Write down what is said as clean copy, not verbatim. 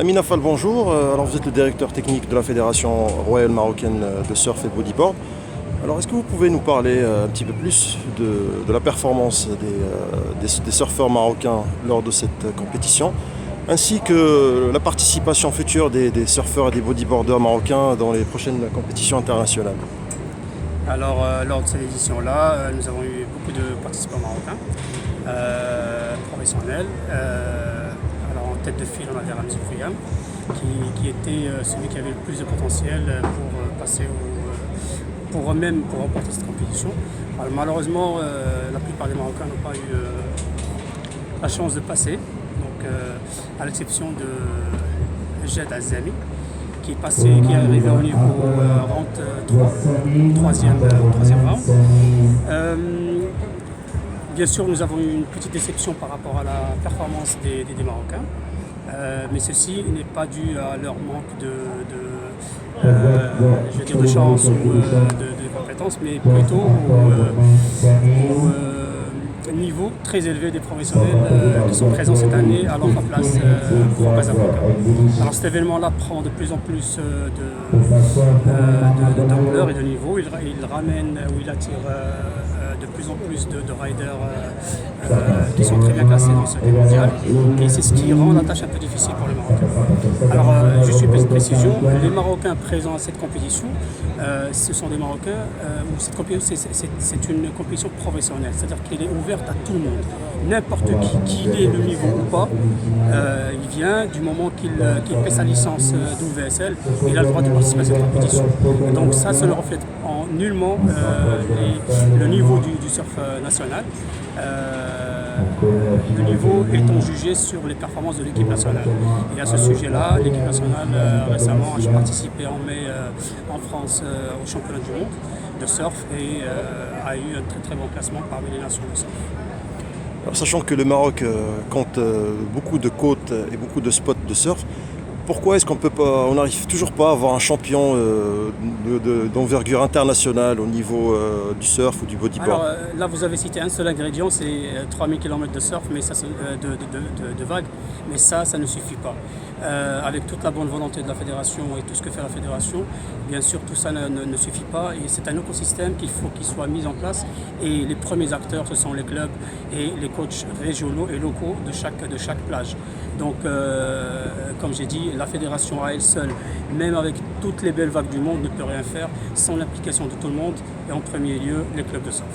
Amin Affal, bonjour. Alors vous êtes le directeur technique de la Fédération royale marocaine de surf et bodyboard. Alors est-ce que vous pouvez nous parler un petit peu plus de la performance des surfeurs marocains lors de cette compétition, ainsi que la participation future des surfeurs et des bodyboarders marocains dans les prochaines compétitions internationales? Alors, lors de cette édition-là, nous avons eu beaucoup de participants marocains, professionnels. Alors, en tête de file, on avait Ramzi Khouyam, qui était celui qui avait le plus de potentiel pour passer pour eux-mêmes pour remporter cette compétition. Alors, malheureusement, la plupart des Marocains n'ont pas eu la chance de passer, donc, à l'exception de Jed Azami, qui est arrivé au niveau round 3, troisième round. Bien sûr, nous avons eu une petite déception par rapport à la performance des Marocains, mais ceci n'est pas dû à leur manque de chance ou de compétences, mais plutôt au niveau très élevé des professionnels qui sont présents cette année à l'Enfa Place pour Casablanca. Alors cet événement-là prend de plus en plus d'ampleur et de niveau. Il ramène ou il attire de plus en plus de riders qui sont très bien classés dans le circuit mondial, et c'est ce qui rend la tâche un peu difficile pour les Marocains. Alors juste une petite précision, les Marocains présents à cette compétition, ce sont des Marocains où cette compétition c'est une compétition professionnelle, c'est-à-dire qu'elle est ouverte à tout le monde. N'importe qui ait le niveau ou pas, il vient du moment qu'il paie sa licence d'OVSL, il a le droit de participer à cette compétition. Donc ça ne reflète nullement le niveau du surf national. Le niveau étant jugé sur les performances de l'équipe nationale. Et à ce sujet-là, l'équipe nationale récemment a participé en mai en France au championnat du monde de surf et a eu un très très bon classement parmi les nations de surf. Alors, sachant que le Maroc compte beaucoup de côtes et beaucoup de spots de surf, pourquoi est-ce on n'arrive toujours pas à avoir un champion d'envergure internationale au niveau du surf ou du bodyboard? Alors là, vous avez cité un seul ingrédient, c'est 3000 km de surf, mais ça, de vagues, mais ça ne suffit pas. Avec toute la bonne volonté de la fédération et tout ce que fait la fédération, bien sûr, tout ça ne suffit pas, et c'est un écosystème qu'il faut qu'il soit mis en place, et les premiers acteurs, ce sont les clubs et les coachs régionaux et locaux de chaque plage. Donc, comme j'ai dit, la fédération à elle seule, même avec toutes les belles vagues du monde, ne peut rien faire sans l'implication de tout le monde, et en premier lieu, les clubs de surf.